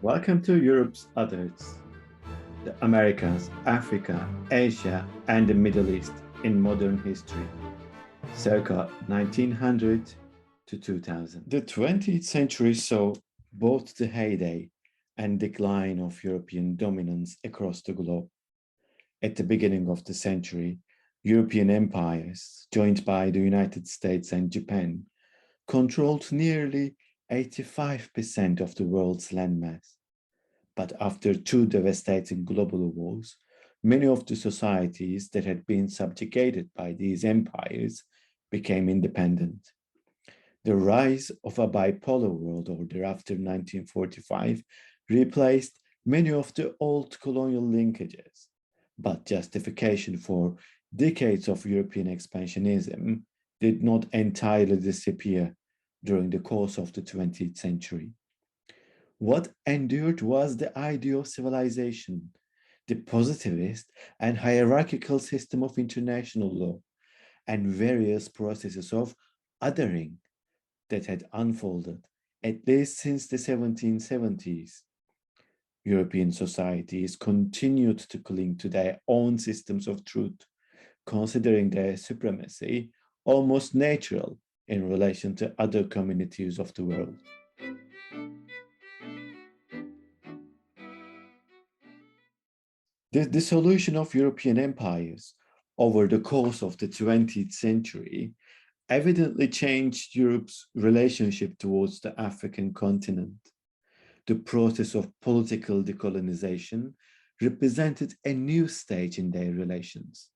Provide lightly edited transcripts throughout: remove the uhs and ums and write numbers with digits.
Welcome to Europe's Others, the Americas, Africa, Asia, and the Middle East in modern history, circa 1900 to 2000. The 20th century saw both the heyday and decline of European dominance across the globe. At the beginning of the century, European empires, joined by the United States and Japan, controlled nearly 85% of the world's landmass. But after two devastating global wars, many of the societies that had been subjugated by these empires became independent. The rise of a bipolar world order after 1945 replaced many of the old colonial linkages, but justification for decades of European expansionism did not entirely disappear during the course of the 20th century. What endured was the idea of civilization, the positivist and hierarchical system of international law, and various processes of othering that had unfolded, at least since the 1770s. European societies continued to cling to their own systems of truth, considering their supremacy almost natural in relation to other communities of the world. The dissolution of European empires over the course of the 20th century evidently changed Europe's relationship towards the African continent. The process of political decolonization represented a new stage in their relations,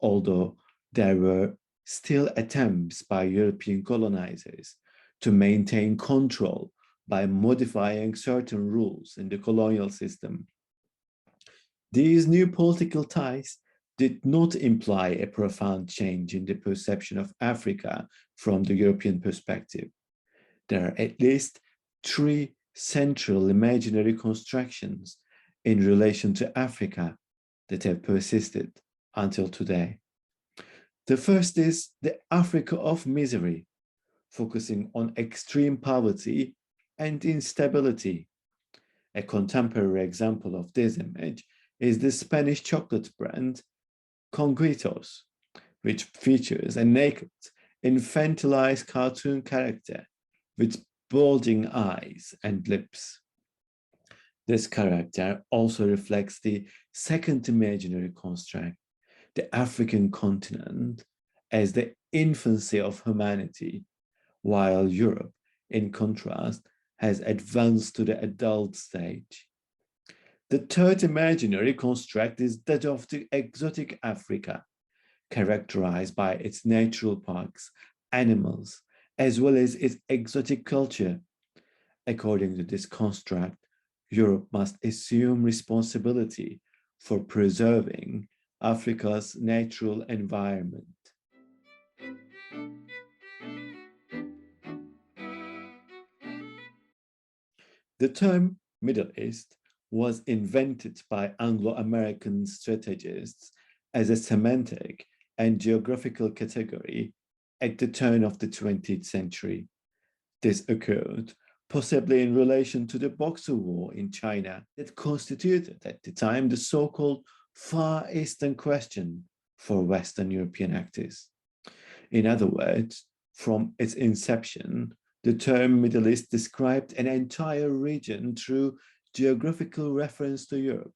although there were still attempts by European colonizers to maintain control by modifying certain rules in the colonial system. These new political ties did not imply a profound change in the perception of Africa from the European perspective. There are at least three central imaginary constructions in relation to Africa that have persisted until today. The first is the Africa of misery, focusing on extreme poverty and instability. A contemporary example of this image is the Spanish chocolate brand Conguitos, which features a naked, infantilized cartoon character with bulging eyes and lips. This character also reflects the second imaginary construct, the African continent, as the infancy of humanity, while Europe, in contrast, has advanced to the adult stage. The third imaginary construct is that of the exotic Africa, characterized by its natural parks, animals, as well as its exotic culture. According to this construct, Europe must assume responsibility for preserving Africa's natural environment. The term Middle East was invented by Anglo-American strategists as a semantic and geographical category at the turn of the 20th century. This occurred possibly in relation to the Boxer War in China that constituted at the time the so-called Far Eastern question for Western European actors. In other words, from its inception, the term Middle East described an entire region through geographical reference to Europe.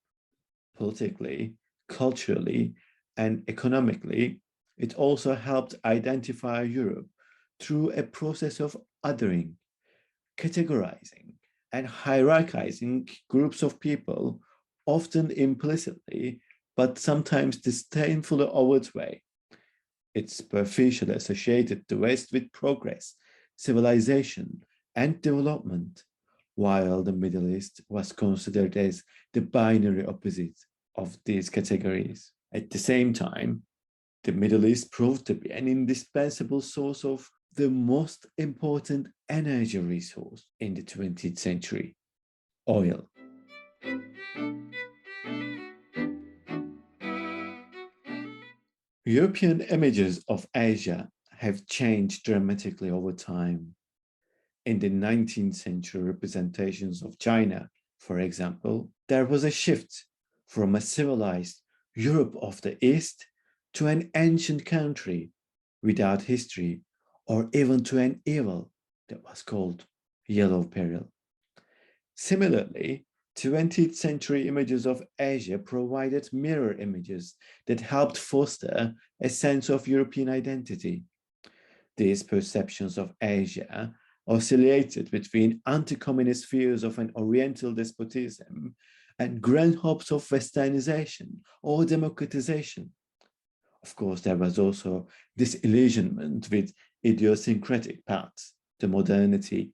Politically, culturally, and economically, it also helped identify Europe through a process of othering, categorizing, and hierarchizing groups of people, often implicitly, but sometimes disdainfully over its way. It superficially associated the West with progress, civilization, and development, while the Middle East was considered as the binary opposite of these categories. At the same time, the Middle East proved to be an indispensable source of the most important energy resource in the 20th century, oil. European images of Asia have changed dramatically over time. In the 19th century, representations of China For example, there was a shift from a civilized Europe of the East to an ancient country without history, or even to an evil that was called Yellow Peril. Similarly, 20th century images of Asia provided mirror images that helped foster a sense of European identity. These perceptions of Asia oscillated between anti-communist fears of an Oriental despotism and grand hopes of westernization or democratization. Of course, there was also disillusionment with idiosyncratic paths to modernity.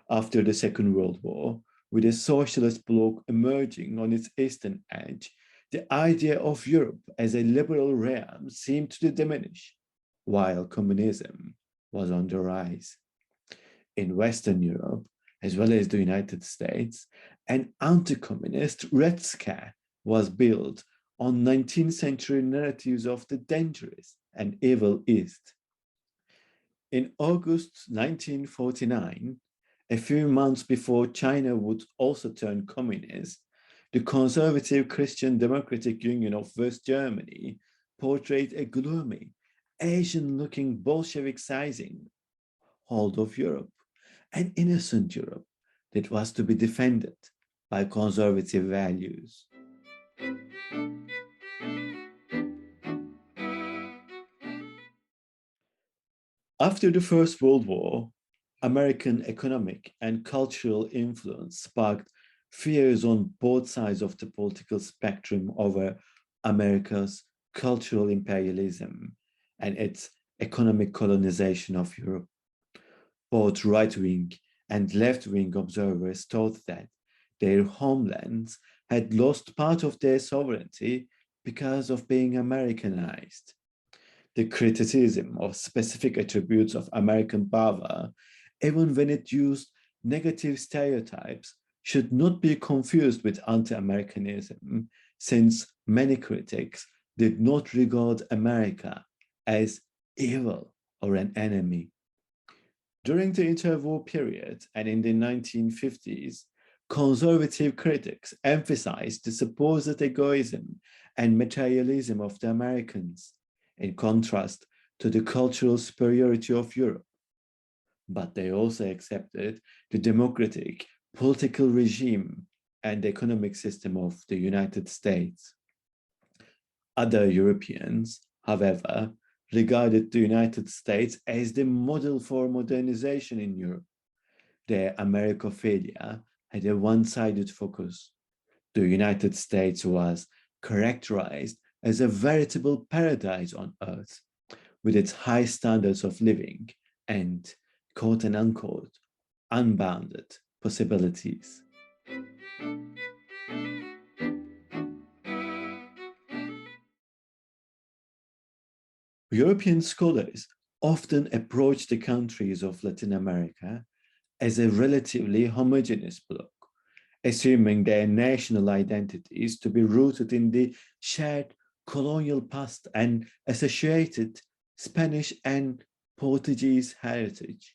After the Second World War, with a socialist bloc emerging on its eastern edge, the idea of Europe as a liberal realm seemed to diminish, while communism was on the rise. In Western Europe, as well as the United States, an anti-communist Red Scare was built on 19th century narratives of the dangerous and evil East. In August 1949, a few months before China would also turn communist, the conservative Christian Democratic Union of West Germany portrayed a gloomy, Asian-looking Bolshevik-sizing hold of Europe, an innocent Europe that was to be defended by conservative values. After the First World War, American economic and cultural influence sparked fears on both sides of the political spectrum over America's cultural imperialism and its economic colonization of Europe. Both right-wing and left-wing observers thought that their homelands had lost part of their sovereignty because of being Americanized. The criticism of specific attributes of American power, even when it used negative stereotypes, should not be confused with anti-Americanism, since many critics did not regard America as evil or an enemy. During the interwar period and in the 1950s, conservative critics emphasized the supposed egoism and materialism of the Americans, in contrast to the cultural superiority of Europe. But they also accepted the democratic political regime and economic system of the United States. Other Europeans, however, regarded the United States as the model for modernization in Europe. Their Americophilia had a one-sided focus. The United States was characterized as a veritable paradise on earth, with its high standards of living and, quote and unquote, unbounded possibilities. European scholars often approach the countries of Latin America as a relatively homogeneous bloc, assuming their national identities to be rooted in the shared colonial past and associated Spanish and Portuguese heritage.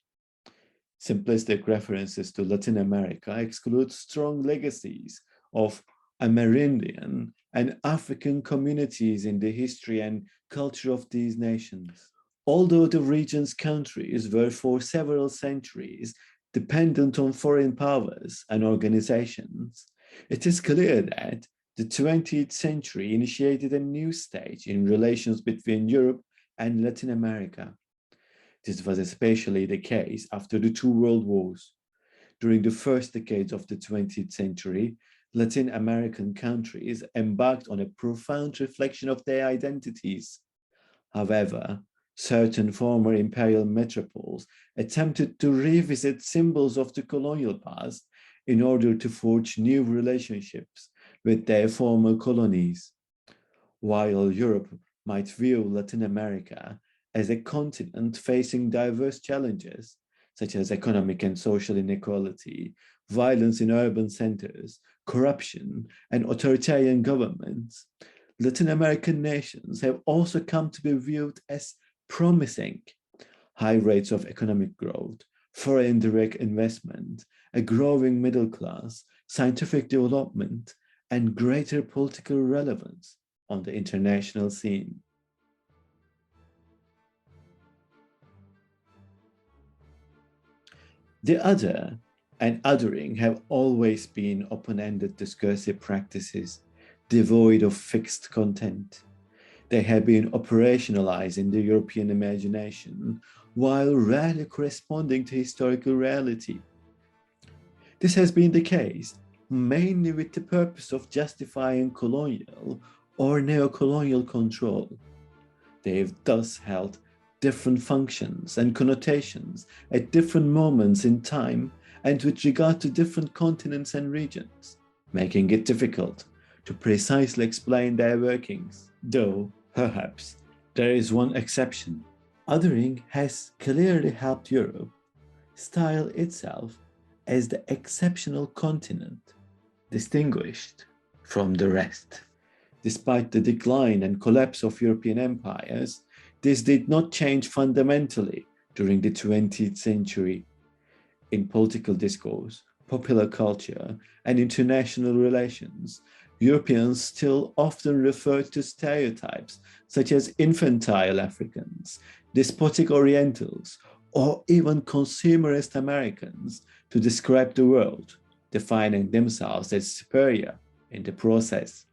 Simplistic references to Latin America exclude strong legacies of Amerindian and African communities in the history and culture of these nations. Although the region's countries were for several centuries dependent on foreign powers and organizations, it is clear that the 20th century initiated a new stage in relations between Europe and Latin America. This was especially the case after the two world wars. During the first decades of the 20th century, Latin American countries embarked on a profound reflection of their identities. However, certain former imperial metropoles attempted to revisit symbols of the colonial past in order to forge new relationships with their former colonies. While Europe might view Latin America as a continent facing diverse challenges, such as economic and social inequality, violence in urban centers, corruption, and authoritarian governments, Latin American nations have also come to be viewed as promising. High rates of economic growth, foreign direct investment, a growing middle class, scientific development, and greater political relevance on the international scene. The other and othering have always been open-ended discursive practices devoid of fixed content. They have been operationalized in the European imagination while rarely corresponding to historical reality. This has been the case mainly with the purpose of justifying colonial or neo-colonial control. They have thus held different functions and connotations at different moments in time and with regard to different continents and regions, making it difficult to precisely explain their workings, though perhaps there is one exception. Othering has clearly helped Europe style itself as the exceptional continent, distinguished from the rest. Despite the decline and collapse of European empires, this did not change fundamentally during the 20th century. In political discourse, popular culture, and international relations, Europeans still often refer to stereotypes such as infantile Africans, despotic Orientals, or even consumerist Americans to describe the world, defining themselves as superior in the process.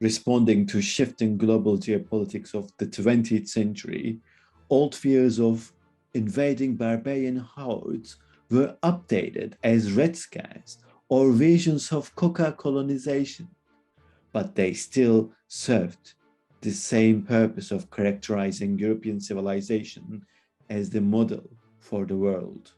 Responding to shifting global geopolitics of the 20th century, old fears of invading barbarian hordes were updated as red scars or visions of colonization, but they still served the same purpose of characterizing European civilization as the model for the world.